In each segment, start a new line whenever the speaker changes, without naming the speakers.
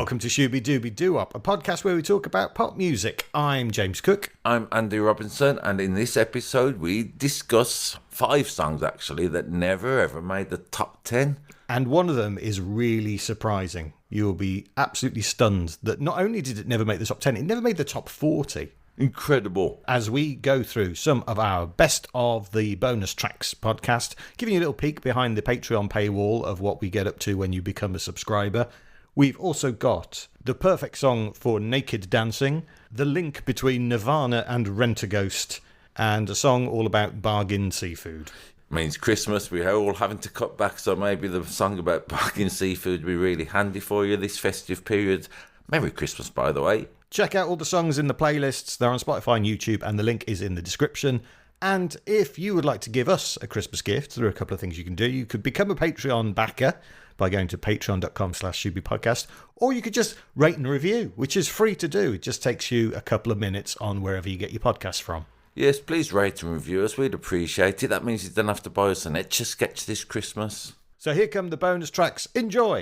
Welcome to Shooby Dooby Doo-Up, a podcast where we talk about pop music. I'm James Cook.
I'm Andy Robinson, and in this episode we discuss 5 songs actually that never ever made the top 10.
And one of them is really surprising. You'll be absolutely stunned that not only did it never make the top 10, it never made the top 40.
Incredible.
As we go through some of our best of the bonus tracks podcast, giving you a little peek behind the Patreon paywall of what we get up to when you become a subscriber. We've also got the perfect song for naked dancing, the link between Nirvana and Rent-A-Ghost, and a song all about bargain seafood.
Means Christmas, we're all having to cut back, so maybe the song about bargain seafood will be really handy for you this festive period. Merry Christmas, by the way.
Check out all the songs in the playlists. They're on Spotify and YouTube, and the link is in the description. And if you would like to give us a Christmas gift, there are a couple of things you can do. You could become a Patreon backer by going to patreon.com/ShoobyPodcast, or you could just rate and review, which is free to do. It just takes you a couple of minutes on wherever you get your podcasts from.
Yes, please rate and review us. We'd appreciate it. That means you don't have to buy us an Etch-a-Sketch this Christmas.
So here come the bonus tracks. Enjoy!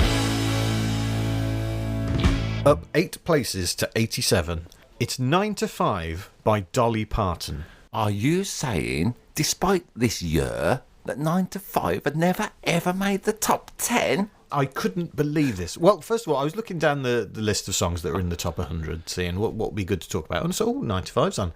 Up 8 places to 87. It's 9 to 5 by Dolly Parton.
Are you saying, despite this year, that 9 to 5 had never ever made the top 10?
I couldn't believe this. Well, first of all, I was looking down the list of songs that are in the top 100, seeing what would be good to talk about. And so, 9 to 5's on.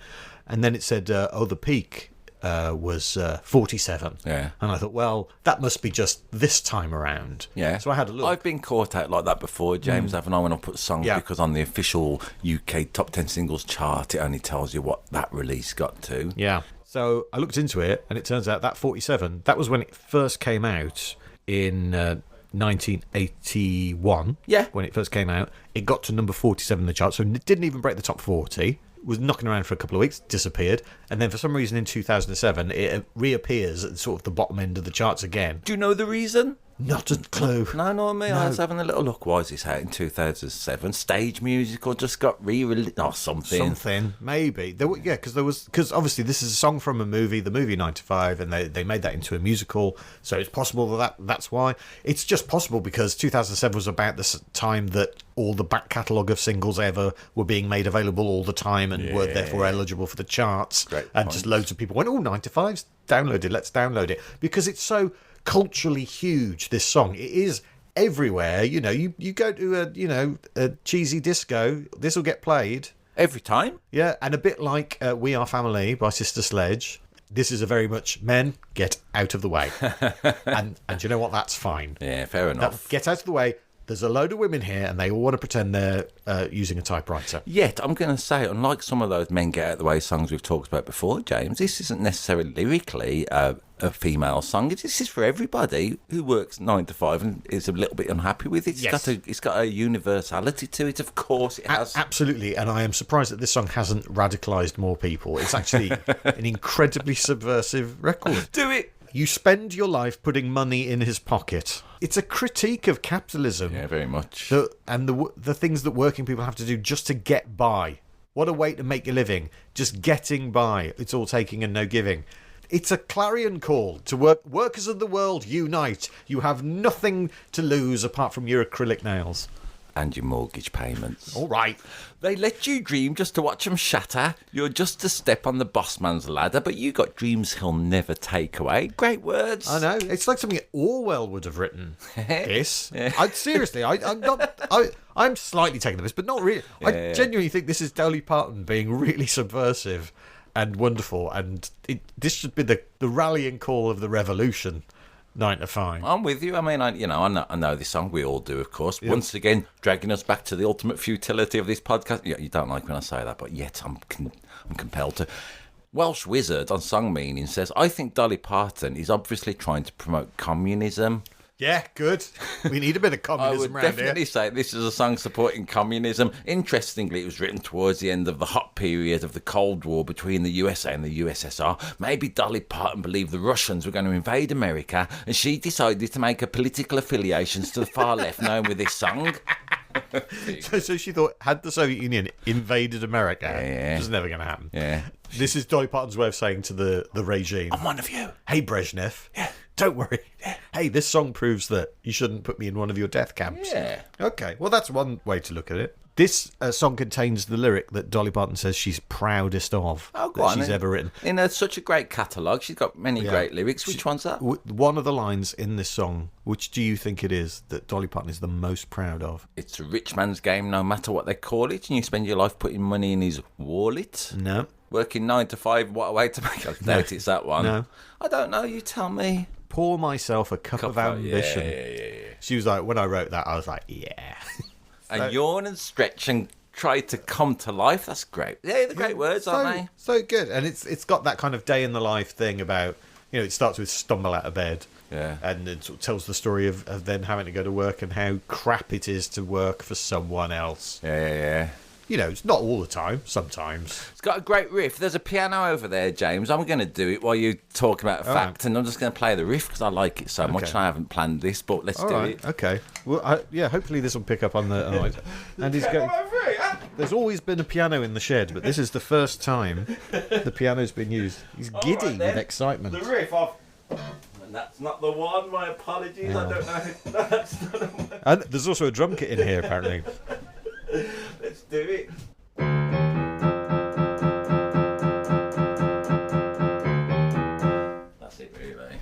And then it said, the peak was 47.
Yeah.
And I thought, well, that must be just this time around.
Yeah.
So I had a look.
I've been caught out like that before, James, haven't I, when I put songs, because on the official UK top 10 singles chart, it only tells you what that release got to.
Yeah. So I looked into it, and it turns out that 47, that was when it first came out in 1981.
Yeah.
When it first came out. It got to number 47 in the chart, so it didn't even break the top 40. Was knocking around for a couple of weeks, disappeared, and then for some reason in 2007 it reappears at sort of the bottom end of the charts again.
Do you know the reason?
Not a clue.
No, I was having a little look. Why is this out in 2007? Stage musical just got re-released or something.
Something, maybe. Because obviously this is a song from a movie, the movie 9 to 5, and they made that into a musical, so it's possible that's why. It's just possible because 2007 was about the time that all the back catalogue of singles ever were being made available all the time and were therefore eligible for the charts.
Great
and
point.
Just loads of people went, 9 to 5's downloaded, let's download it. Because it's so culturally huge, this song. It is everywhere. You know, you go to a cheesy disco, this will get played
Every time?
Yeah, and a bit like We Are Family by Sister Sledge, this is a very much men get out of the way. and you know what, that's fine.
Yeah, fair enough.
Get out of the way. There's a load of women here and they all want to pretend they're using a typewriter.
Yet, I'm going to say, unlike some of those men get out of the way songs we've talked about before, James, this isn't necessarily lyrically a female song. This is for everybody who works 9 to 5 and is a little bit unhappy with it. It's got a universality to it, of course it has.
Absolutely, and I am surprised that this song hasn't radicalised more people. It's actually an incredibly subversive record.
Do it!
You spend your life putting money in his pocket. It's a critique of capitalism.
Yeah, very much.
And the things that working people have to do just to get by. What a way to make a living. Just getting by. It's all taking and no giving. It's a clarion call to workers of the world, unite. You have nothing to lose apart from your acrylic nails.
And your mortgage payments.
All right.
They let you dream just to watch them shatter. You're just a step on the boss man's ladder, but you got dreams he'll never take away. Great words.
I know. It's like something Orwell would have written. This.
Yeah.
I'm slightly taking the piss, but not really.
Yeah.
I genuinely think this is Dolly Parton being really subversive and wonderful, and this should be the rallying call of the revolution. 9 to 5.
I'm with you. I mean, I know this song. We all do, of course.
Yep.
Once again, dragging us back to the ultimate futility of this podcast. Yeah, you don't like when I say that, but yet I'm compelled to. Welsh Wizard on Song Meaning says, I think Dolly Parton is obviously trying to promote communism.
Yeah, good. We need a bit of communism
I would
around
definitely
here.
say this is a song supporting communism. Interestingly, it was written towards the end of the hot period of the Cold War between the USA and the USSR. Maybe Dolly Parton believed the Russians were going to invade America, and she decided to make her political affiliations to the far left known with this song.
So she thought, had the Soviet Union invaded America,
Yeah.
which was never going to happen.
Yeah.
This is Dolly Parton's way of saying to the regime,
I'm one of you.
hey, Brezhnev, Don't worry. Hey, this song proves that you shouldn't put me in one of your death camps.
Yeah.
Okay, well, that's one way to look at it. This song contains the lyric that Dolly Parton says she's proudest of that she's ever written.
In such a great catalogue, she's got many great lyrics. Which one's that?
One of the lines in this song, which do you think it is that Dolly Parton is the most proud of?
It's a rich man's game, no matter what they call it, and you spend your life putting money in his wallet.
No.
Working 9 to 5, what a way to make it. I doubt it's that one.
No.
I don't know, you tell me.
Pour myself a cup of ambition.
Yeah.
She was like, when I wrote that, I was like, yeah.
And yawn and stretch and try to come to life. That's great. Yeah, they're great words, aren't they?
So good. And it's got that kind of day in the life thing about, it starts with stumble out of bed.
Yeah.
And it sort of tells the story of then having to go to work and how crap it is to work for someone else.
Yeah.
It's not all the time, sometimes.
It's got a great riff. There's a piano over there, James. I'm going to do it while you talk about a fact, and I'm just going to play the riff because I like it so much, and I haven't planned this, but let's do it.
Okay. Well, hopefully this will pick up on the... and he's going... There's always been a piano in the shed, but this is the first time the piano's been used. He's giddy with excitement.
The riff of... And that's not the one, my apologies. Yeah. I don't know. That's not the one.
And there's also a drum kit in here, apparently.
Let's do it. That's it, really.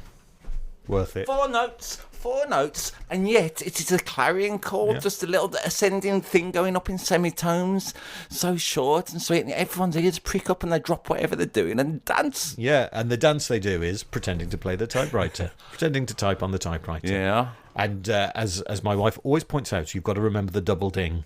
Worth it.
Four notes, and yet it is a clarion chord, just a little ascending thing going up in semitones, so short and sweet, and everyone's ears prick up and they drop whatever they're doing and dance.
Yeah, and the dance they do is pretending to play the typewriter, pretending to type on the typewriter.
Yeah.
And as my wife always points out, you've got to remember the double ding.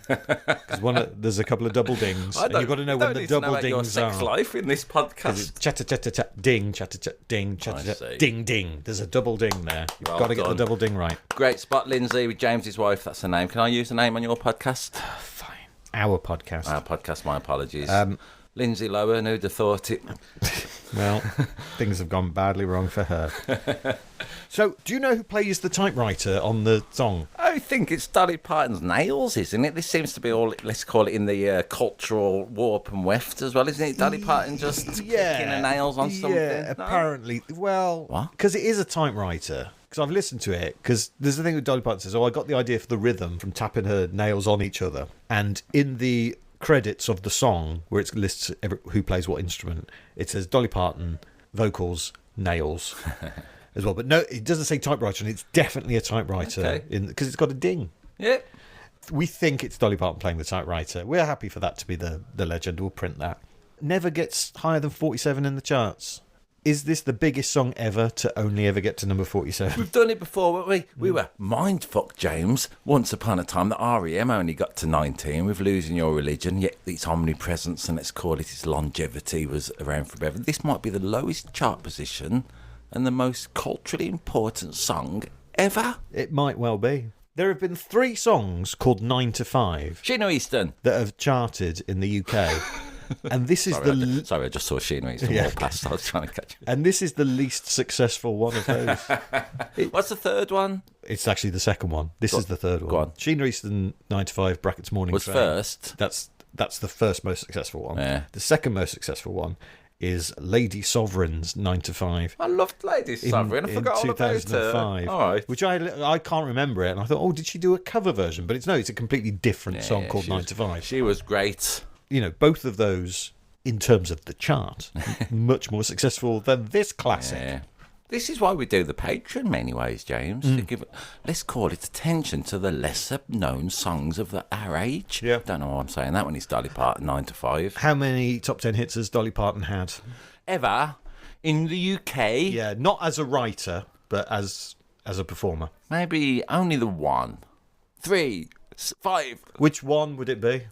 Because there's a couple of double dings, and you've got to know when the double dings
your sex
are.
Life in this podcast.
Chatter, chatter, chatter, ding, chatter, chatter, ding, chatter, chatter, ding, ding. There's a double ding there. You've got to get the double ding right.
Great spot, Lindsay, with James's wife. That's her name. Can I use the name on your podcast?
Fine. Our podcast.
Our podcast. My apologies. Lindsay Lohan, who'd have thought it?
Well, things have gone badly wrong for her. So, do you know who plays the typewriter on the song?
I think it's Dolly Parton's nails, isn't it? This seems to be all, let's call it, in the cultural warp and weft as well, isn't it? Dolly Parton just kicking her nails on something?
Yeah, apparently. Well,
what?
Because it is a typewriter. Because I've listened to it. Because there's the thing with Dolly Parton says, I got the idea for the rhythm from tapping her nails on each other. And in the credits of the song, where it lists who plays what instrument, it says Dolly Parton, vocals, nails as well. But no, it doesn't say typewriter, and it's definitely a typewriter because it's got a ding.
Yeah.
We think it's Dolly Parton playing the typewriter. We're happy for that to be the legend. We'll print that. Never gets higher than 47 in the charts. Is this the biggest song ever to only ever get to number 47?
We've done it before, weren't we? We were mindfucked, James. Once upon a time, the R.E.M. only got to 19 with Losing Your Religion, yet its omnipresence, and let's call it its longevity, was around forever. This might be the lowest chart position and the most culturally important song ever.
It might well be. There have been 3 songs called 9 to 5.
Sheena Easton.
That have charted in the UK. And this is
Sorry, I just saw Sheena Easton walk past. I was trying to catch it.
And this is the least successful one of those.
What's the third one?
It's actually the second one. This is the third one.
Go on.
Sheena Easton, 9 to 5, brackets morning
was
train.
First.
That's the first most successful one.
Yeah.
The second most successful one is Lady Sovereign's 9 to 5.
I loved Lady Sovereign. I forgot all about her.
2005.
All right.
Which I can't remember it. And I thought, did she do a cover version? But it's a completely different song called 9 to 5.
She was great.
Both of those, in terms of the chart, much more successful than this classic.
Yeah. This is why we do the Patreon in many ways, James. To give, let's call it attention to the lesser known songs of our age.
Yeah.
Don't know why I'm saying that when it's Dolly Parton 9 to 5.
How many top 10 hits has Dolly Parton had?
Ever in the UK?
Yeah, not as a writer, but as a performer.
Maybe only the 1. 3, 5.
Which one would it be?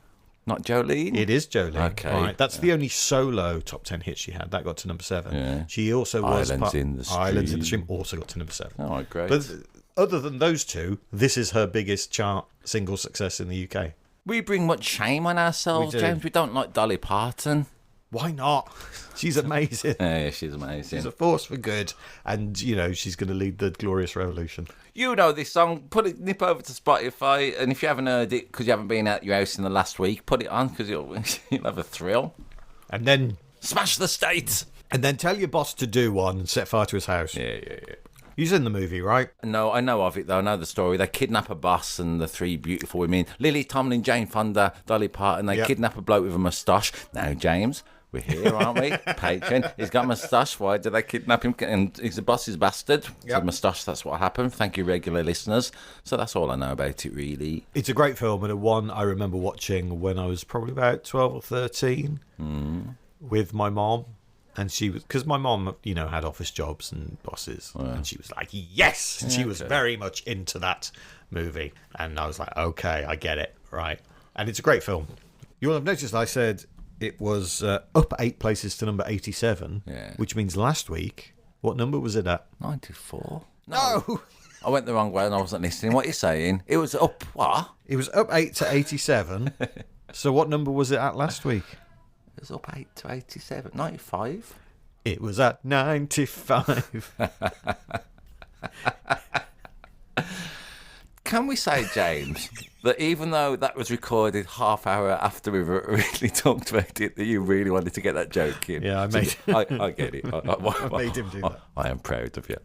Not Jolene?
It is Jolene.
Okay.
Right. That's the only solo top 10 hit she had. That got to number 7.
Yeah.
She also was...
Islands in the Stream.
Islands in the Stream also got to number 7.
Oh, great.
But other than those two, this is her biggest chart single success in the UK.
We bring much shame on ourselves,
We do.
James. We don't like Dolly Parton.
Why not? She's amazing.
Yeah, she's amazing.
She's a force for good. And, she's going to lead the glorious revolution.
You know this song. Nip over to Spotify, and if you haven't heard it because you haven't been out your house in the last week, put it on because you'll have a thrill.
And then...
Smash the state!
And then tell your boss to do one and set fire to his house.
Yeah.
He's in the movie, right?
No, I know of it, though. I know the story. They kidnap a boss and the three beautiful women. Lily Tomlin, Jane Fonda, Dolly Parton. They kidnap a bloke with a moustache. Now, James, we're here, aren't we? Patron. He's got a moustache. Why did they kidnap him? And he's the boss's bastard. Yep. The moustache, that's what happened. Thank you, regular listeners. So that's all I know about it, really.
It's a great film, and a one I remember watching when I was probably about 12 or 13 with my mom. And she was, because my mom, had office jobs and bosses, and she was like, yes! And she was very much into that movie. And I was like, okay, I get it, right. And it's a great film. You will have noticed I said it was up 8 places to number 87, which means last week, what number was it at?
94.
No!
I went the wrong way and I wasn't listening. What are you saying? It was up what?
It was up 8 to 87. So what number was it at last week?
It was up 8 to 87. 95?
It was at 95.
Can we say, James, that even though that was recorded half hour after we really talked about it, that you really wanted to get that joke in?
Yeah, I made
I get it.
I made him do that.
I am proud of you.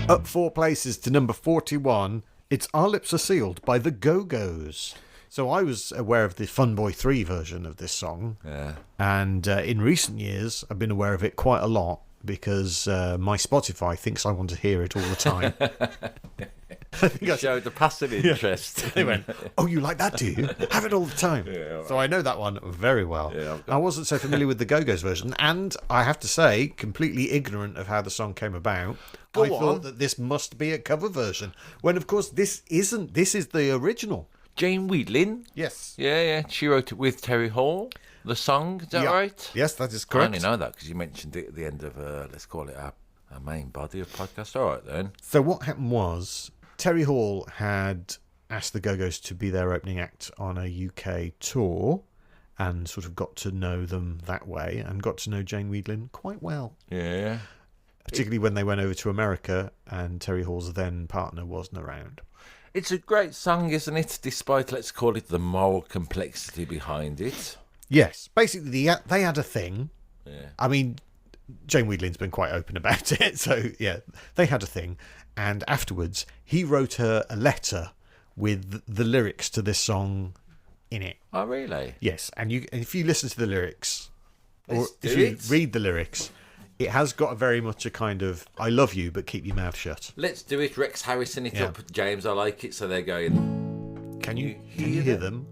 Up 4 places to number 41, it's Our Lips Are Sealed by the Go-Go's. So I was aware of the Fun Boy 3 version of this song. Yeah. And in recent years, I've been aware of it quite a lot because my Spotify thinks I want to hear it all the time.
You showed a passive interest.
Yeah. They went, oh, you like that, do you? Have it all the time. Yeah, right. So I know that one very well. Yeah, I wasn't so familiar with the Go-Go's version. And I have to say, completely ignorant of how the song came about. I thought that this must be a cover version. When, of course, this isn't. This is the original.
Jane Wheatlin?
Yes.
Yeah. She wrote it with Terry Hall, the song. Is that right?
Yes, that is correct.
I only know that because you mentioned it at the end of, let's call it our main body of podcast. All right, then.
So what happened was Terry Hall had asked the Go-Go's to be their opening act on a UK tour and sort of got to know them that way and got to know Jane Wheatlin quite well.
Yeah.
Particularly when they went over to America and Terry Hall's then partner wasn't around.
It's a great song, isn't it? Despite, let's call it, the moral complexity behind it.
Yes. Basically, they had a thing.
Yeah.
I mean, Jane Wheatlin's been quite open about it. So, yeah, they had a thing. And afterwards, he wrote her a letter with the lyrics to this song in it.
Oh, really?
Yes. And if you listen to the lyrics, or if you read the lyrics, it has got very much a kind of, I love you, but keep your mouth shut.
Let's do it. Rex Harrison it up, James. I like it. So they're going,
Can you hear them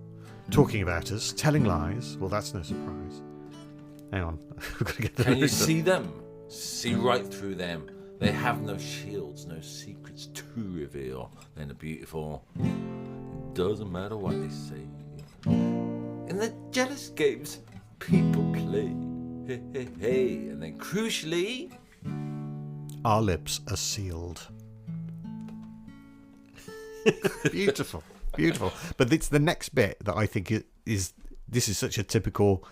talking about us, telling lies? Well, that's no surprise. Hang on. We've got to get the
Can you see them? See right through them. They have no shields, no secrets to reveal. They're beautiful. It doesn't matter what they say. In the jealous games people play. Hey, hey, hey. And then crucially,
our lips are sealed. Beautiful. Beautiful. But it's the next bit that I think this is such a typical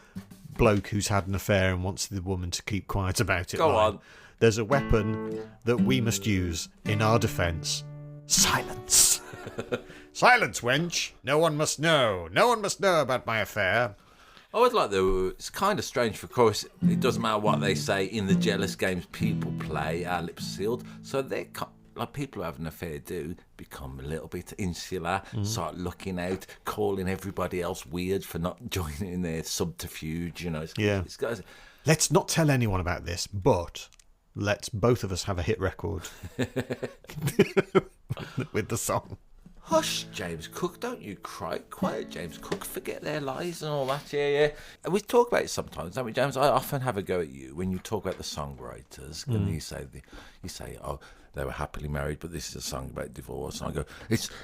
bloke who's had an affair and wants the woman to keep quiet about it.
Go on.
There's a weapon that we must use in our defence. Silence. Silence, wench. No one must know. No one must know about my affair.
I would like it's kind of strange, for course, it doesn't matter what they say in the jealous games people play, our lips sealed. So they like people who have an affair do become a little bit insular, start looking out, calling everybody else weird for not joining in their subterfuge,
Let's not tell anyone about this, but let's both of us have a hit record with the song.
Hush, James Cook, don't you cry. Quiet, James Cook, forget their lies and all that, yeah. And we talk about it sometimes, don't we, James? I often have a go at you when you talk about the songwriters, and you say, oh, they were happily married, but this is a song about divorce. And I go,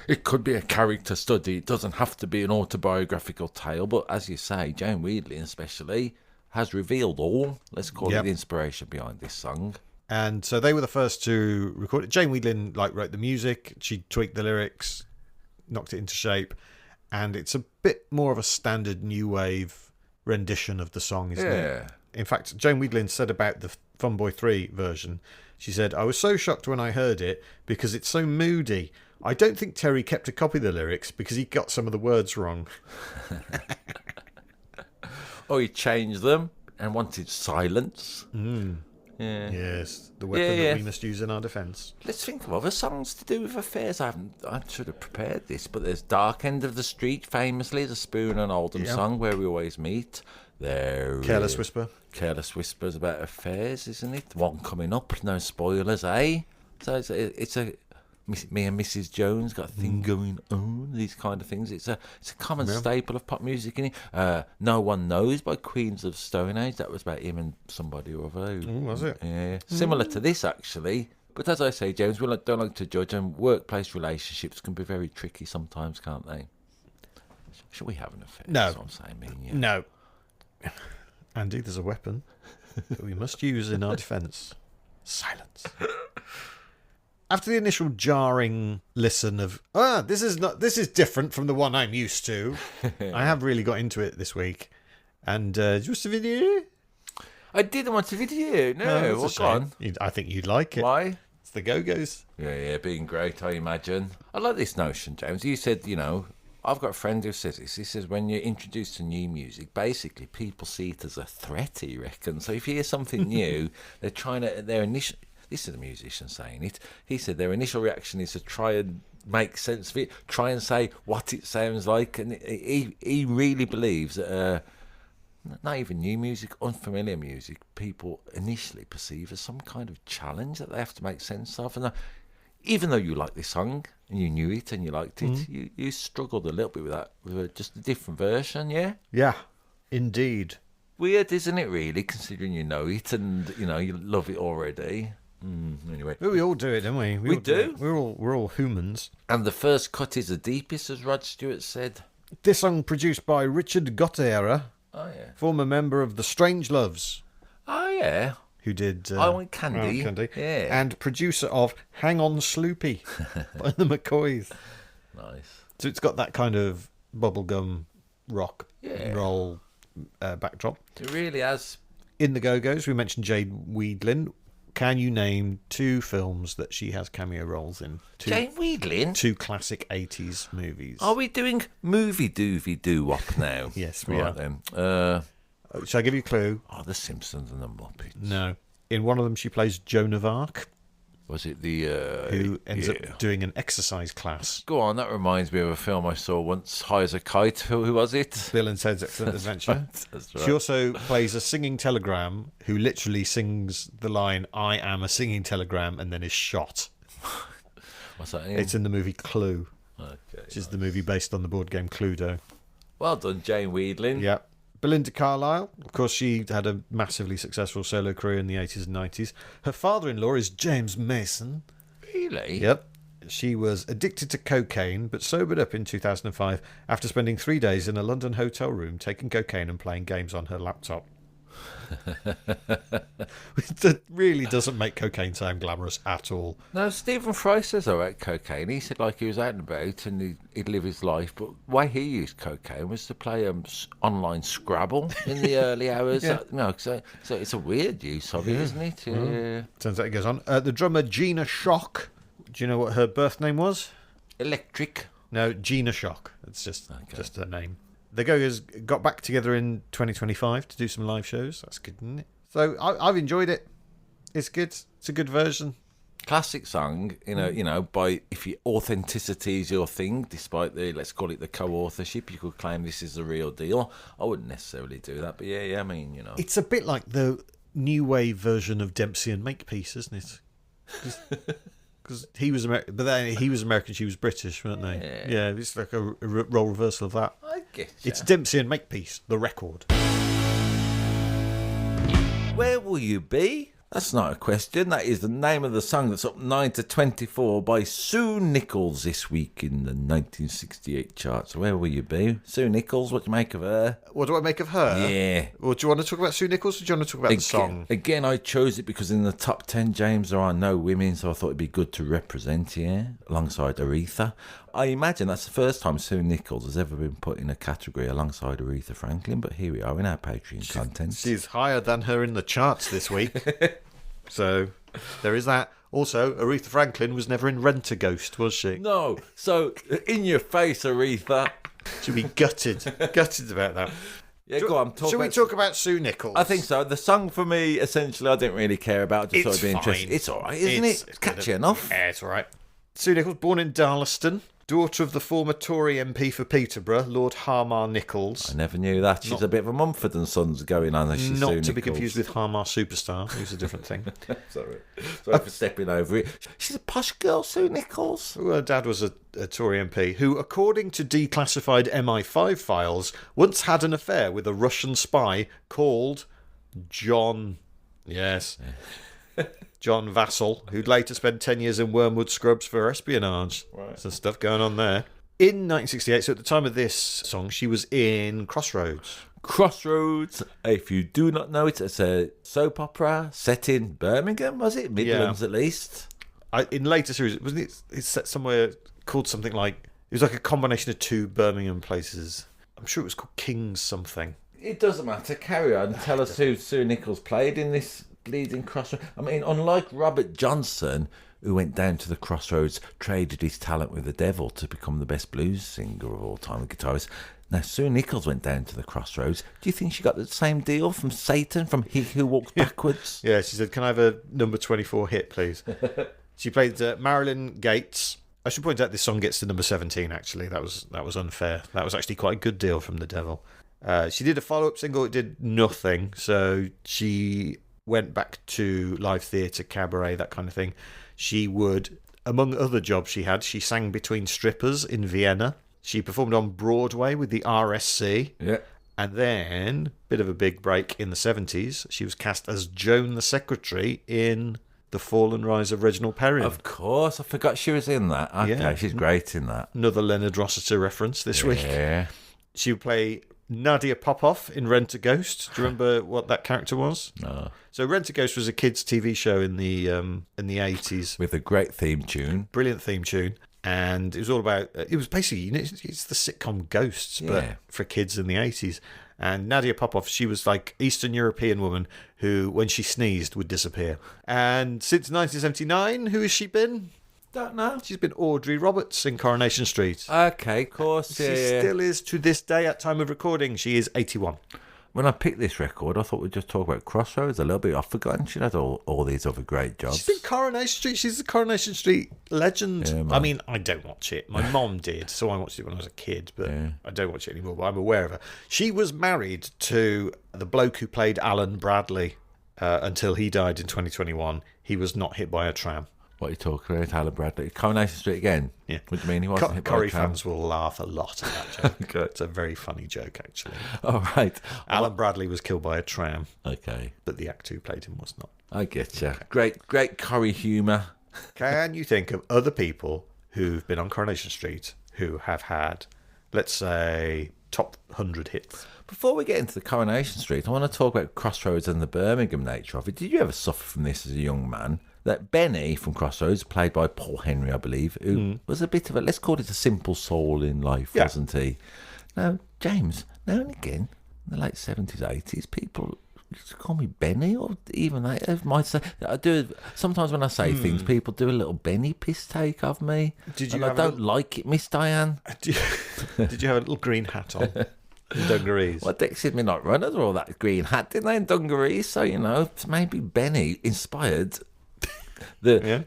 it could be a character study. It doesn't have to be an autobiographical tale. But as you say, Jane Wheatlin especially has revealed all, let's call it, the inspiration behind this song.
And so they were the first to record it. Jane Wheatlin wrote the music. She tweaked the lyrics, knocked it into shape, and it's a bit more of a standard new wave rendition of the song, isn't it? In fact, Jane Wheatlin said about the Fun Boy 3 version, she said, I was so shocked when I heard it because it's so moody. I don't think Terry kept a copy of the lyrics because he got some of the words wrong.
Or he changed them and wanted silence. Yeah.
Yes, the weapon that we must use in our defence.
Let's think of other songs to do with affairs. I should have prepared this, but there's Dark End of the Street, famously, the Spoon and Oldham song, Where We Always Meet.
Careless Whisper.
Careless Whispers about affairs, isn't it? One coming up, no spoilers, eh? So it's a me and Mrs. Jones got a thing going on, these kind of things. It's a common staple of pop music, isn't it? No One Knows by Queens of Stone Age. That was about him and somebody or other.
Was it?
Yeah. Similar to this, actually. But as I say, James, we don't like to judge, and workplace relationships can be very tricky sometimes, can't they? Shall we have an affair?
No.
That's what I'm saying, me and you.
No. Andy, there's a weapon that we must use in our defence. Silence. After the initial jarring listen of, this is different from the one I'm used to, I have really got into it this week. And just a video?
I didn't want a video. No, what's on?
I think you'd like it.
Why?
It's the Go-Go's.
Yeah, being great, I imagine. I like this notion, James. You said, I've got a friend who says this. He says when you're introduced to new music, basically people see it as a threat, he reckons. So if you hear something new, their initial... This is a musician saying it. He said their initial reaction is to try and make sense of it, try and say what it sounds like. And he really believes that not even new music, unfamiliar music, people initially perceive as some kind of challenge that they have to make sense of. And even though you like this song and you knew it and you liked it, you struggled a little bit with that, with just a different version, yeah?
Yeah, indeed.
Weird, isn't it, really, considering you know it and, you love it already? Anyway.
Well, we all do it, don't we?
We do.
We're all humans.
And the first cut is the deepest, as Rod Stewart said.
This song produced by Richard Gotterer, former member of the Strangeloves.
Oh, yeah.
Who did...
I Want Candy.
Yeah. And producer of Hang On Sloopy by the McCoys.
Nice.
So it's got that kind of bubblegum rock and roll backdrop.
It really has.
In the Go-Go's, we mentioned Jade Weedlin. Can you name 2 films that she has cameo roles in?
Jane Weedlin?
2 classic 80s movies.
Are we doing movie doovy doo-wop now?
Yes, we are.
Then.
Shall I give you a clue?
The Simpsons and the Muppets.
No. In one of them, she plays Joan of Arc.
Was it the...
who ends up doing an exercise class.
Go on, that reminds me of a film I saw once, High as a Kite. Who was it?
Bill and Ted's Excellent Adventure.
That's right.
She also plays a singing telegram who literally sings the line, I am a singing telegram, and then is shot.
What's that?
It's in the movie Clue,
Okay,
which is the movie based on the board game Cluedo.
Well done, Jane Weedlin.
Yeah. Belinda Carlisle, of course, she had a massively successful solo career in the 80s and 90s. Her father-in-law is James Mason.
Really?
Yep. She was addicted to cocaine, but sobered up in 2005 after spending 3 days in a London hotel room taking cocaine and playing games on her laptop. It really doesn't make cocaine sound glamorous at all.
No, Stephen Fry says about cocaine. He said he was out and about and he'd live his life, but the way he used cocaine was to play online Scrabble in the early hours. So it's a weird use of it, isn't it? Yeah.
Turns out it goes on. The drummer Gina Shock. Do you know what her birth name was?
Electric.
No, Gina Shock. It's just her name. The Go-Go's got back together in 2025 to do some live shows. That's good, isn't it? So I've enjoyed it. It's good. It's a good version.
Classic song, by if your authenticity is your thing, despite the, let's call it the co-authorship, you could claim this is the real deal. I wouldn't necessarily do that, but yeah, I mean,
It's a bit like the new wave version of Dempsey and Makepeace, isn't it? Because he was American, but then he was American, she was British, weren't they? Yeah, it's like a role reversal of that.
I guess.
It's Dempsey and Makepeace, the record.
Where will you be? That's not a question. That is the name of the song that's up 9 to 24 by Sue Nichols this week in the 1968 charts. Where will you be? Sue Nichols, what do you make of her?
What do I make of her?
Yeah.
Well, do you want to talk about Sue Nichols or do you want to talk about the song?
Again, I chose it because in the top 10, James, there are no women, so I thought it'd be good to represent here alongside Aretha. I imagine that's the first time Sue Nichols has ever been put in a category alongside Aretha Franklin, but here we are in our Patreon content.
She's higher than her in the charts this week. So there is that. Also, Aretha Franklin was never in Rent-A-Ghost, was she?
No. So, in your face, Aretha.
She'd be gutted. Gutted about that.
Yeah, go on.
Should we talk about Sue Nichols?
I think so. The song for me, essentially, I didn't really care about. Just
It's
thought it'd be interesting.
fine.
It's all right, isn't it? It's catchy enough.
Yeah, it's all right. Sue Nichols, born in Darlaston, daughter of the former Tory MP for Peterborough, Lord Harmar Nichols.
I never knew that. She's a bit of a Mumford and Sons going on. She's
Not
Sue
to be
Nichols.
confused with Harmar Superstar, who's a different thing.
Sorry for stepping over it. She's a posh girl, Sue Nichols.
Well, her dad was a Tory MP who, according to declassified MI5 files, once had an affair with a Russian spy called John. Yes. John Vassal, who'd later spent 10 years in Wormwood Scrubs for espionage.
Right.
Some stuff going on there. In 1968, so at the time of this song, she was in Crossroads.
Crossroads, if you do not know it, it's a soap opera set in Birmingham, was it? Midlands, at least.
In later series, wasn't it? It's set somewhere called something like... It was like a combination of two Birmingham places. I'm sure it was called King's something.
It doesn't matter. Carry on. Tell us who Sue Nichols played in this bleeding Crossroads. I mean, unlike Robert Johnson, who went down to the Crossroads, traded his talent with the devil to become the best blues singer of all time, a guitarist. Now, Sue Nichols went down to the Crossroads. Do you think she got the same deal from Satan, from He Who Walks Backwards?
Yeah, she said, "Can I have a number 24 hit, please?" She played Marilyn Gates. I should point out this song gets to number 17, actually. That was unfair. That was actually quite a good deal from the devil. She did a follow-up single. It did nothing. So she went back to live theatre, cabaret, that kind of thing. She would, among other jobs she had, she sang between strippers in Vienna. She performed on Broadway with the RSC.
Yeah.
And then, bit of a big break in the 70s, she was cast as Joan the Secretary in The Fall and Rise of Reginald Perrin.
Of course, I forgot she was in that. Okay,
Yeah.
she's great in that.
Another Leonard Rossiter reference this week.
Yeah.
She would play Nadia Popoff in Rent a Ghost. Do you remember what that character was?
No.
So Rent a Ghost was a kids' TV show in the 80s.
With a great theme tune.
Brilliant theme tune. And it was all about, it was basically, it's the sitcom Ghosts, but
Yeah.
for kids in the 80s. And Nadia Popoff, she was like Eastern European woman who, when she sneezed, would disappear. And since 1979, who has she been?
Don't know.
She's been Audrey Roberts in Coronation Street.
Okay, of course.
She
Yeah.
still is to this day at time of recording. She is 81.
When I picked this record, I thought we'd just talk about Crossroads a little bit. I've forgotten she had all these other great jobs.
She's been Coronation Street. She's a Coronation Street legend.
Yeah, man.
I mean, I don't watch it. My mom did, so I watched it when I was a kid, but I don't watch it anymore, but I'm aware of her. She was married to the bloke who played Alan Bradley until he died in 2021. He was not hit by a tram.
What are you talking about, Alan Bradley? Coronation Street again?
Yeah.
What do you mean he wasn't hit by
Corrie
a tram?
fans will laugh a lot at that joke.
Good.
It's a very funny joke, actually.
All right.
Alan Bradley was killed by a tram,
Okay.
but the actor who played him was not.
I get you. Great Corrie humour.
Can you think of other people who've been on Coronation Street who have had, let's say, top 100 hits?
Before we get into the Coronation Street, I want to talk about Crossroads and the Birmingham nature of it. Did you ever suffer from this as a young man? That Benny from Crossroads, played by Paul Henry, I believe, who was a bit of a, let's call it a simple soul in life,
Yeah.
wasn't he? Now, James, now and again, in the late 70s, 80s, people used to call me Benny, or even they might say, I do, sometimes when I say things, people do a little Benny piss take of me.
Did you
and
have
I
a
don't
little-
like it, Miss Diane.
Did you have a little green hat on? And dungarees?
Well, Dixie's Midnight Runners wore that green hat, didn't they, and dungarees? So, you know, maybe Benny inspired the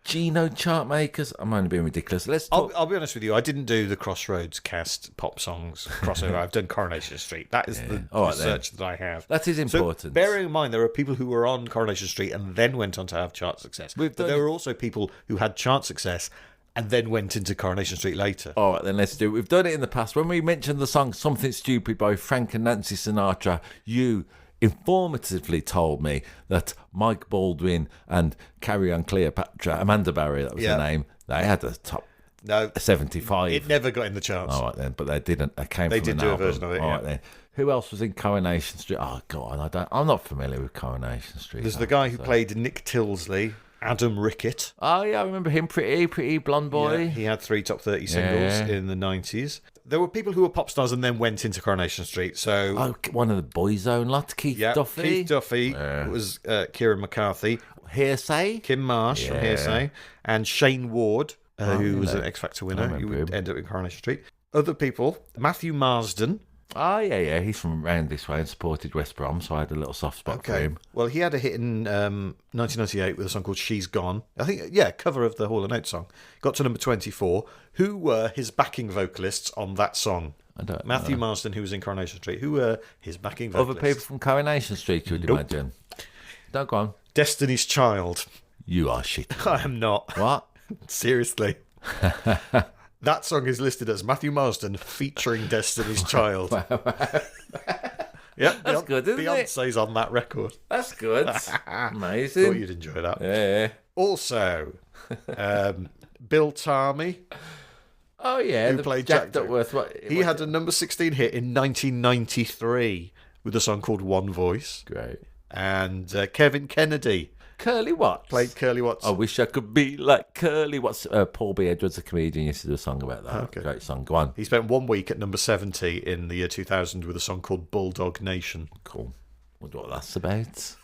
Gino chart makers. I'm only being ridiculous. Let's talk.
I'll be honest with you. I didn't do the Crossroads cast pop songs crossover. I've done Coronation Street. That is the
All right, then.
research that I have.
That is
So
important.
bearing in mind, there are people who were on Coronation Street and then went on to have chart success.
We've
But
done-
there were also people who had chart success and then went into Coronation Street later.
All right, then let's do it. We've done it in the past. When we mentioned the song Something Stupid by Frank and Nancy Sinatra, you informatively told me that Mike Baldwin and Carrie Ann Cleopatra, Amanda Barry, that was
Yeah.
her name, they had a top
No,
75.
it never got in the charts.
All right then, but they didn't. They came
They
from
did
an
do a
album.
version of it,
All
yeah.
right then. Who else was in Coronation Street? Oh God, I'm not familiar with Coronation Street.
There's the guy who played Nick Tilsley, Adam Rickett.
Oh yeah, I remember him. Pretty blonde boy.
Yeah, he had 3 top 30 singles
Yeah.
in the 90s. There were people who were pop stars and then went into Coronation Street. So
Oh, one of the Boyzone lot, Keith
yeah,
Duffy.
Keith Duffy was Kieran McCarthy,
Hearsay.
Kim Marsh from Hearsay, and Shane Ward, who was an X Factor winner. Who
remember
would
him.
end up in Coronation Street. Other people: Matthew Marsden,
Oh, yeah. He's from around this way and supported West Brom, so I had a little soft spot for him.
Well, he had a hit in 1998 with a song called She's Gone. I think, yeah, cover of the Hall & Oates song. Got to number 24. Who were his backing vocalists on that song?
I don't
Matthew
know.
Marsden, who was in Coronation Street. Who were his backing vocalists?
Other people from Coronation Street, you would imagine. Don't go on.
Destiny's Child.
You are shit.
I am not.
What?
Seriously. That song is listed as Matthew Marsden featuring Destiny's Child. Yep,
That's good, isn't it?
Beyonce's on that record.
That's good. Amazing.
Thought you'd enjoy that.
Yeah.
Also, Bill Tarmy,
Oh, yeah.
who
the
played Jack
Duckworth.
He had a number 16 hit in 1993 with a song called One Voice.
Great.
And Kevin Kennedy
Curly Watts.
played Curly Watts.
I wish I could be like Curly Watts. Paul B. Edwards, a comedian, used to do a song about that.
Okay.
Great song. Go on.
He spent 1 week at number 70 in the year 2000 with a song called Bulldog Nation.
Cool. Wonder what that's about.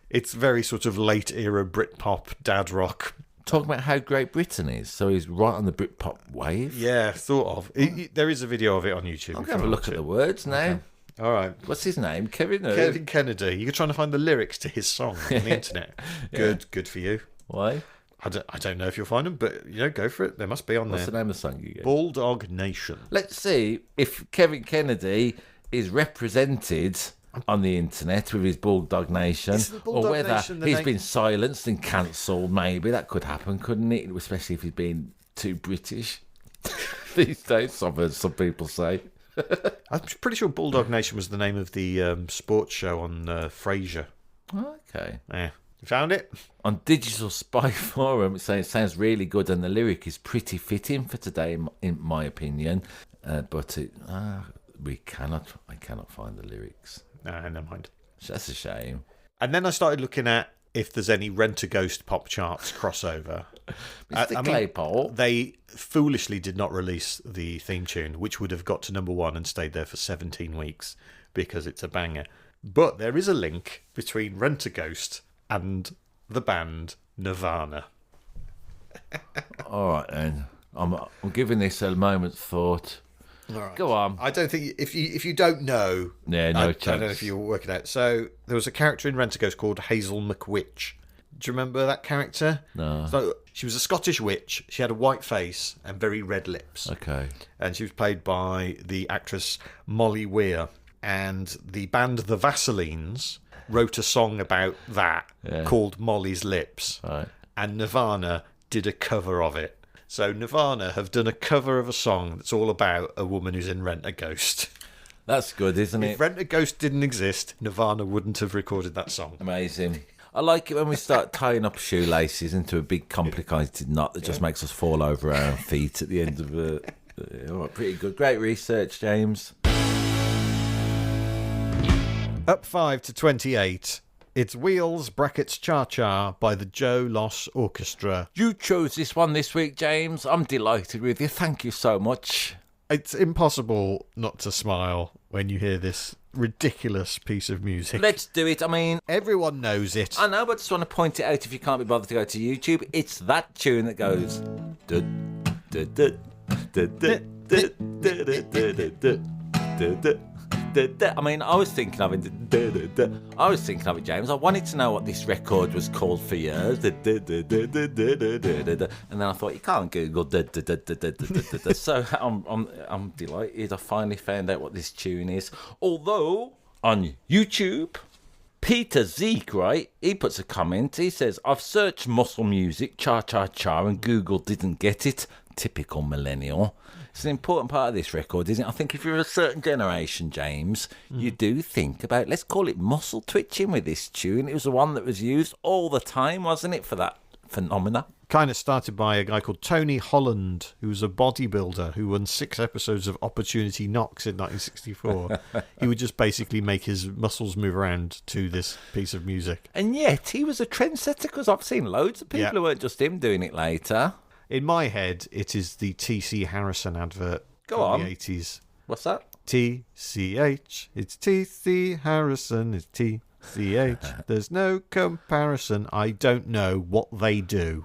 It's very sort of late era Britpop dad rock.
Talking about how Great Britain is. So he's right on the Britpop wave.
Yeah, sort of. There is a video of it on YouTube.
I'm going to have a look at the words now.
Okay. All right.
What's his name? Kevin?
Kevin Kennedy. You're trying to find the lyrics to his song on the internet. Good for you.
Why?
I don't know if you'll find them, but go for it. There must be on
What's
there.
the name of the song you get?
Bulldog Nation.
Let's see if Kevin Kennedy is represented on the internet with his Bulldog Nation,
Is the Bulldog
or whether
Nation the
he's
name-
been silenced and cancelled. Maybe that could happen, couldn't it? Especially if he's been too British these days. Some people say.
I'm pretty sure Bulldog Nation was the name of the sports show on Frasier.
Okay.
Yeah. You found it?
On Digital Spy Forum, it's saying it sounds really good and the lyric is pretty fitting for today, in my opinion. But I cannot find the lyrics.
Never mind.
That's a shame.
And then I started looking at if there's any Rent-A-Ghost pop charts crossover.
Mr. Claypole.
They foolishly did not release the theme tune, which would have got to number 1 and stayed there for 17 weeks because it's a banger. But there is a link between Rent-A-Ghost and the band Nirvana.
All right, then. I'm giving this a moment's thought.
All right.
Go on.
I don't think if you don't know,
Yeah, no
I
chance.
don't know if you'll work it out. So there was a character in Rent-A-Ghost called Hazel McWitch. Do you remember that character?
No.
So she was a Scottish witch. She had a white face and very red lips.
Okay.
And she was played by the actress Molly Weir. And the band The Vaselines wrote a song about that called Molly's Lips.
Right.
And Nirvana did a cover of it. So Nirvana have done a cover of a song that's all about a woman who's in Rent-A-Ghost.
That's good, isn't
If
it?
Rent-A-Ghost didn't exist, Nirvana wouldn't have recorded that song.
Amazing. I like it when we start tying up shoelaces into a big complicated knot that just makes us fall over our own feet at the end of it. All right, pretty good. Great research, James.
Up 5 to 28. It's Wheels brackets Cha Cha by the Joe Loss Orchestra.
You chose this one this week, James. I'm delighted with you. Thank you so much.
It's impossible not to smile when you hear this ridiculous piece of music.
Let's do it. I mean,
Everyone knows it.
I know, but I just want to point it out if you can't be bothered to go to YouTube. It's that tune that goes. I mean, I was thinking of it, James. I wanted to know what this record was called for years. And then I thought, you can't Google. So I'm delighted. I finally found out what this tune is. Although, on YouTube, Peter Zeke, right, he puts a comment. He says, I've searched muscle music, cha-cha-cha, and Google didn't get it. Typical millennial. It's an important part of this record, isn't it? I think if you're a certain generation, James, you do think about, let's call it muscle twitching with this tune. It was the one that was used all the time, wasn't it, for that phenomena?
Kind of started by a guy called Tony Holland, who was a bodybuilder who won 6 episodes of Opportunity Knocks in 1964. He would just basically make his muscles move around to this piece of music.
And yet, he was a trendsetter, because I've seen loads of people who weren't just him doing it later.
In my head, it is the T.C. Harrison advert
Go on.
the 80s.
What's that?
T.C.H. It's T.C. Harrison. It's T.C.H. There's no comparison. I don't know what they do.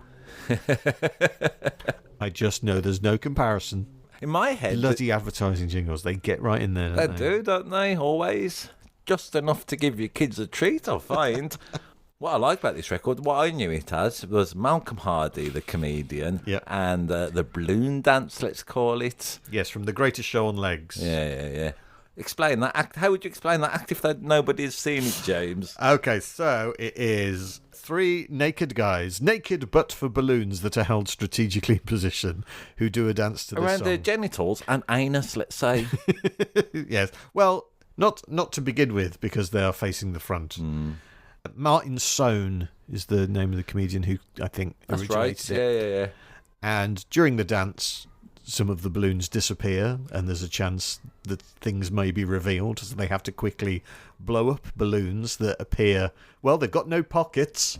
I just know there's no comparison.
In my head...
Bloody advertising jingles, they get right in there,
They
don't
do, don't they? Always. Just enough to give your kids a treat, I find. What I like about this record, what I knew it as, was Malcolm Hardy, the comedian, and the balloon dance, let's call it.
Yes, from The Greatest Show on Legs.
Yeah. Explain that act. How would you explain that act if nobody's seen it, James?
Okay, so it is 3 naked guys, naked but for balloons that are held strategically in position, who do a dance to this
Around
song.
their genitals and anus, let's say.
Yes. Well, not to begin with, because they are facing the front. Martin Sohn is the name of the comedian who, I think, originated it.
Yeah.
And during the dance, some of the balloons disappear, and there's a chance that things may be revealed, so they have to quickly blow up balloons that appear... Well, they've got no pockets,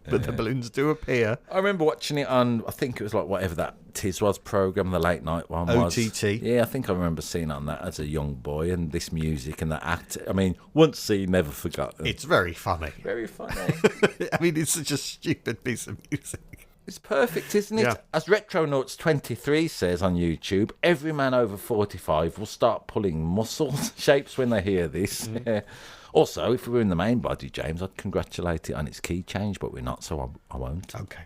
but the balloons do appear.
I remember watching it on, I think it was like whatever that Tiz was programme, the late night one was.
OTT.
Yeah, I think I remember seeing on that as a young boy, and this music and that act. I mean, once seen, never forgotten.
It's very funny.
Very funny.
I mean, it's such a stupid piece of music.
It's perfect, isn't it?
Yeah.
As Retronauts23 says on YouTube, every man over 45 will start pulling muscle shapes when they hear this. Yeah. Also, if we were in the main body, James, I'd congratulate it on its key change, but we're not, so I won't.
Okay.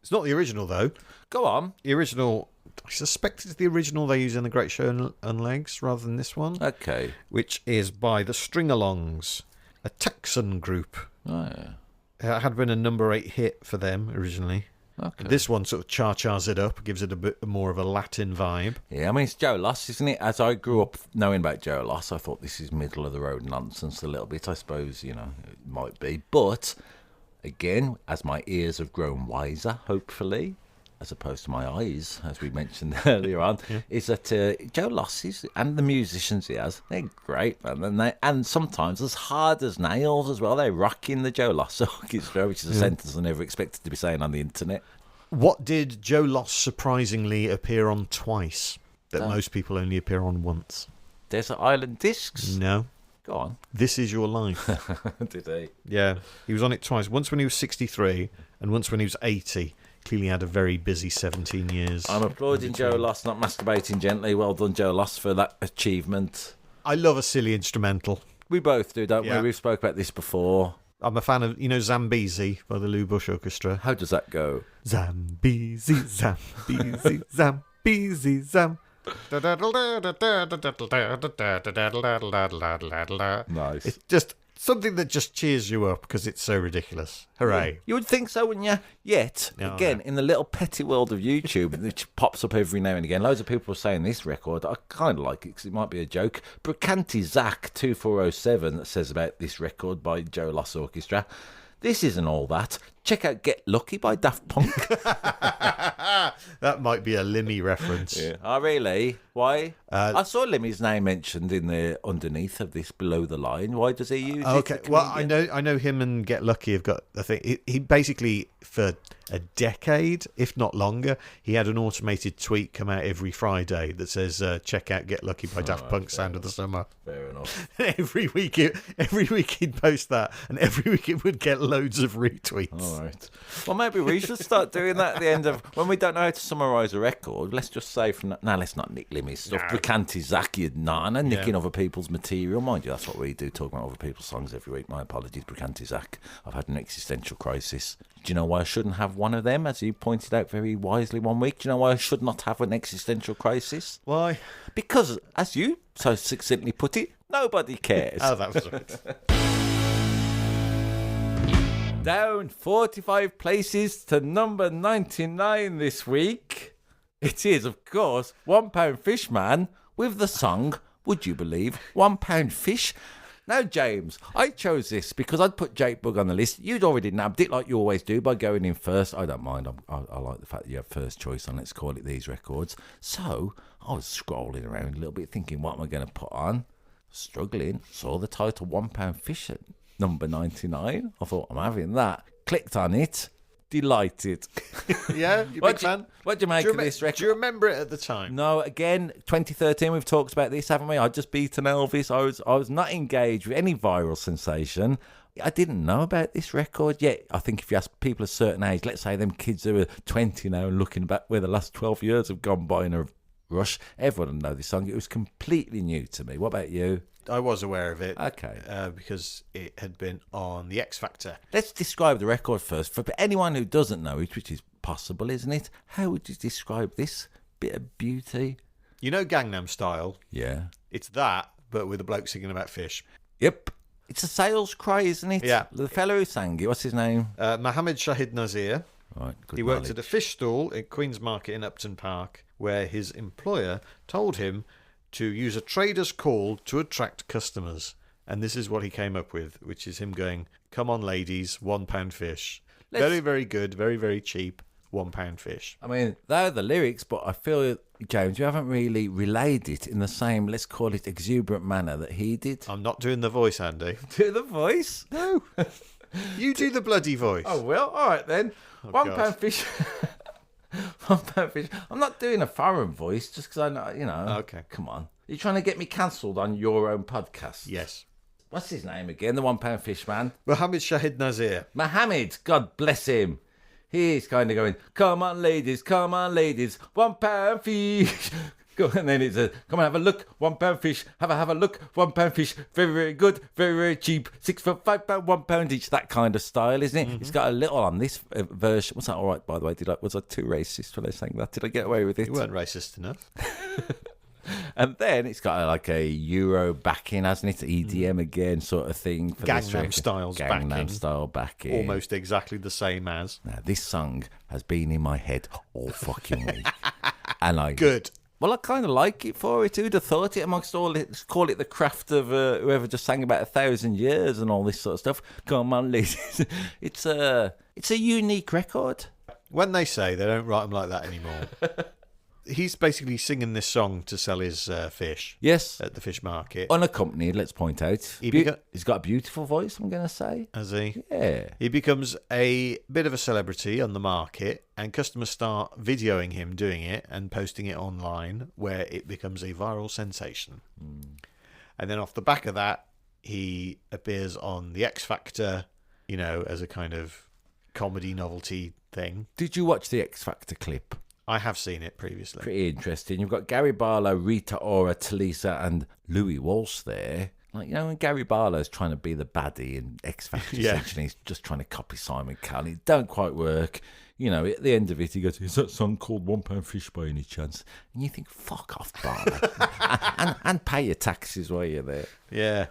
It's not the original, though.
Go on.
The original, I suspect it's the original they use in The Great Show on Legs rather than this one.
Okay.
Which is by the String-Alongs, a Texan group.
Oh, yeah.
It had been a number 8 hit for them originally.
Okay.
This one sort of chars it up, gives it a bit more of a Latin vibe.
Yeah, I mean, it's Joe Loss, isn't it? As I grew up knowing about Joe Loss, I thought this is middle of the road nonsense a little bit. I suppose, it might be. But, again, as my ears have grown wiser, hopefully, as opposed to my eyes, as we mentioned earlier on, is that Joe Loss and the musicians he has, they're great, man. And sometimes as hard as nails as well. They're rocking the Joe Loss orchestra, which is a sentence I never expected to be saying on the internet.
What did Joe Loss surprisingly appear on twice that most people only appear on once?
Desert Island Discs?
No.
Go on.
This Is Your Life.
Did he?
Yeah. He was on it twice. Once when he was 63 and once when he was 80. Clearly had a very busy 17 years.
I'm applauding Joe Loss, not masturbating gently. Well done, Joe Loss, for that achievement.
I love a silly instrumental.
We both do, don't
Yeah.
we? We've spoke about this before.
I'm a fan of, Zambezi by the Lou Bush Orchestra.
How does that go?
Zambezi, Zambezi, Zambezi, Zam.
Nice.
It's just something that just cheers you up because it's so ridiculous. Hooray.
You would think so, wouldn't you? Yet,
No,
again,
no.
in the little petty world of YouTube, which pops up every now and again, loads of people are saying this record, I kind of like it because it might be a joke. Brucanti Zach 2407 says about this record by Joe Loss Orchestra, this isn't all that. Check out Get Lucky by Daft Punk.
That might be a Limmy reference.
Yeah. Oh, really? Why? I saw Limmy's name mentioned in the underneath of this below the line. Why does he use it?
Okay, well, I know him and Get Lucky have got, I think, he basically, for a decade, if not longer, he had an automated tweet come out every Friday that says, check out Get Lucky by Daft Punk, Sound of the Summer.
Fair enough.
every week he'd post that, and every week it would get loads of retweets.
All right. Well, maybe we should start doing that at the end of, when we don't know how to summarise a record, let's just say from that, let's not nick Limmy's stuff. Brucanti Zach, you're not, and nicking other people's material. Mind you, that's what we do, talking about other people's songs every week. My apologies, Brucanti Zach. I've had an existential crisis. Do you know why I shouldn't have one of them, as you pointed out very wisely one week? Do you know why I should not have an existential crisis?
Why?
Because, as you so succinctly put it, nobody cares.
Oh, that was right.
Down 45 places to number 99 this week. It is, of course, £1 Fishman with the song, would you believe, £1 Fish. Now, James, I chose this because I'd put Jake Bugg on the list. You'd already nabbed it like you always do by going in first. I don't mind. I like the fact that you have first choice on, let's call it, these records. So I was scrolling around a little bit thinking, what am I going to put on? Struggling. Saw the title £1 Fish at number 99. I thought, I'm having that. Clicked on it. Delighted.
Yeah, you're a big fan?
What do you make of this record?
Do you remember it at the time?
No, again, 2013, we've talked about this, haven't we? I just beaten Elvis. I was not engaged with any viral sensation. I didn't know about this record yet. I think if you ask people a certain age, let's say them kids who are 20 now and looking back where the last 12 years have gone by and are Rush. Everyone would know this song. It was completely new to me. What about you?
I was aware of it.
Okay.
Because it had been on The X Factor.
Let's describe the record first. For anyone who doesn't know it, which is possible, isn't it? How would you describe this bit of beauty?
You know Gangnam Style?
Yeah.
It's that, but with a bloke singing about fish.
Yep. It's a sales cry, isn't it?
Yeah.
The fellow who sang it, what's his name?
Mohammed Shahid Nazir.
Right, good
He worked
knowledge.
at a fish stall at Queen's Market in Upton Park, where his employer told him to use a trader's call to attract customers. And this is what he came up with, which is him going, "Come on, ladies, £1 fish." Very, very good, very, very cheap, £1 fish.
I mean, they're the lyrics, but I feel, James, you haven't really relayed it in the same, let's call it, exuberant manner that he did.
I'm not doing the voice, Andy.
Do the voice?
No. You do the bloody voice.
Oh, well, all right then. £1
God.
fish. £1 fish. I'm not doing a foreign voice just because I know, you know.
Okay.
Come on. You're trying to get me cancelled on your own podcast.
Yes.
What's his name again? The £1 fish man?
Mohammed Shahid Nazir.
Mohammed. God bless him. He's kind of going, come on, ladies, £1 fish. Go, and then it's come on, have a look, £1 fish. Have a look, £1 fish. Very, very good, very, very cheap. 6 for £5, £1 each. That kind of style, isn't it?
Mm-hmm.
It's got a little on this version. Was that all right, by the way? Was I too racist when I sang that? Did I get away with it?
You weren't racist enough.
And then it's got like a Euro backing, hasn't it? EDM again, sort of thing. For
Gangnam Style's backing.
Gangnam Style backing.
Almost exactly the same as.
Now, this song has been in my head all fucking week. And
Good.
Well, I kind of like it for it. Who'd have thought it amongst all it? Call it the craft of whoever just sang about 1,000 years and all this sort of stuff. Come on, ladies. It's a unique record.
When they say they don't write them like that anymore. He's basically singing this song to sell his fish.
Yes.
At the fish market.
Unaccompanied, let's point out. He's got a beautiful voice, I'm going to say.
Has he?
Yeah.
He becomes a bit of a celebrity on the market, and customers start videoing him doing it and posting it online, where it becomes a viral sensation. And then off the back of that, he appears on The X Factor, you know, as a kind of comedy novelty thing.
Did you watch the X Factor clip?
I have seen it previously.
Pretty interesting. You've got Gary Barlow, Rita Ora, Talisa, and Louis Walsh there. Like, you know, when Gary Barlow's trying to be the baddie in X Factor,
Yeah.
essentially, he's just trying to copy Simon Cowell. It don't quite work. You know, at the end of it, he goes, "Is that song called £1 Fish by any chance?" And you think, fuck off, Barlow. and pay your taxes while you're there.
Yeah.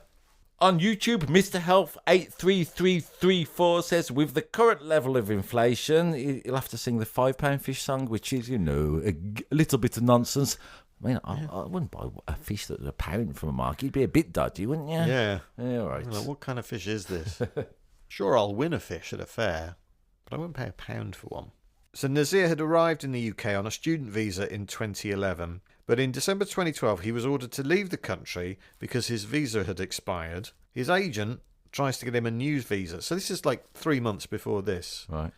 On YouTube, Mr. Health 83334 says, with the current level of inflation, you'll have to sing the £5 fish song, which is, you know, a little bit of nonsense. I mean, I wouldn't buy a fish that was £1 from a market. You'd be a bit dodgy, wouldn't you?
Yeah.
Yeah, all right.
Like, what kind of fish is this? Sure, I'll win a fish at a fair, but I won't pay £1 for one. So Nazir had arrived in the UK on a student visa in 2011, but in December 2012 he was ordered to leave the country because his visa had expired. His agent tries to get him a new visa. So this is like 3 months before this.
Right.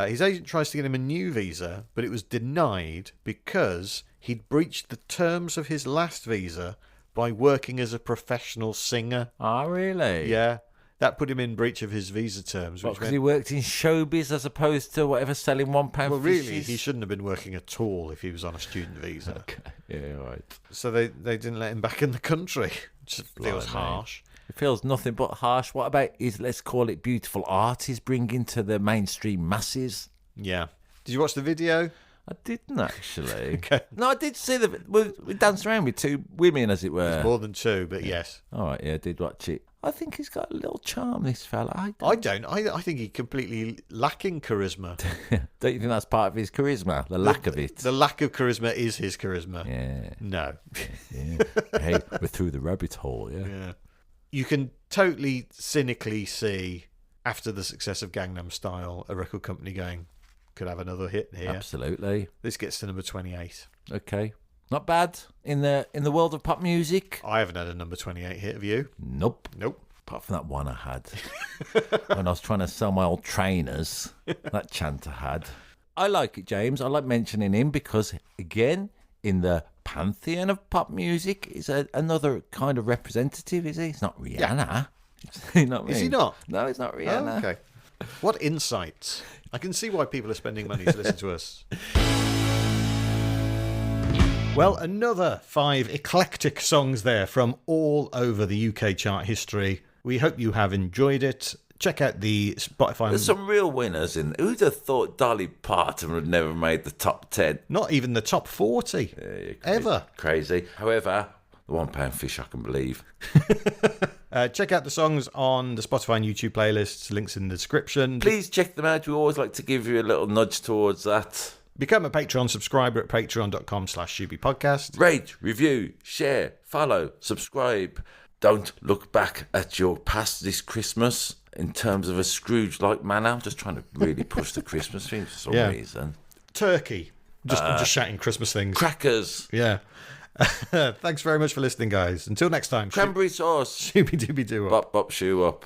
His agent tries to get him a new visa, but it was denied because he'd breached the terms of his last visa by working as a professional singer.
Oh, really?
Yeah. That put him in breach of his visa terms.
Because he worked in showbiz as opposed to whatever selling £1
Well, really,
fishes?
he shouldn't have been working at all if he was on a student visa.
Okay. Yeah, right.
So they didn't let him back in the country. Just feels
Blimey.
harsh.
It feels nothing but harsh. What about his, let's call it, beautiful art he's bringing to the mainstream masses?
Yeah. Did you watch the video?
I didn't actually.
Okay.
No, I did see we danced around with two women, as it were.
More than two, but yes.
All right, yeah, I did watch it. I think he's got a little charm, this fella.
I don't. I think he's completely lacking charisma.
Don't you think that's part of his charisma? The lack of it.
The lack of charisma is his charisma.
Yeah.
No.
Yeah. Hey, we're through the rabbit hole, yeah.
Yeah. You can totally cynically see, after the success of Gangnam Style, a record company going, could have another hit here.
Absolutely.
This gets to number 28.
Okay. Not bad in the world of pop music.
I haven't had a number 28 hit, have you?
Nope.
Nope.
Apart from that one I had when I was trying to sell my old trainers. That chant I had. I like it, James. I like mentioning him because, again, in the pantheon of pop music, he's another kind of representative, is he? He's not Rihanna.
Yeah.
You know what I mean?
Is he not?
No, he's not Rihanna.
Oh, okay. What insights. I can see why people are spending money to listen to us. Well, another 5 eclectic songs there from all over the UK chart history. We hope you have enjoyed it. Check out the Spotify.
There's some real winners in. Who'd have thought Dolly Parton would never made the top 10?
Not even the top 40 ever.
Crazy. However, the £1 fish I can believe.
Check out the songs on the Spotify and YouTube playlists. Links in the description.
Please check them out. We always like to give you a little nudge towards that.
Become a Patreon subscriber at patreon.com/ShoobyPodcast.
Rate, review, share, follow, subscribe. Don't look back at your past this Christmas in terms of a Scrooge-like manner. I'm just trying to really push the Christmas thing for some reason.
Turkey. I'm just shouting Christmas things.
Crackers.
Yeah. Thanks very much for listening, guys. Until next time.
Cranberry sauce.
Shooby Dooby Doo.
Bop, bop, shoe up.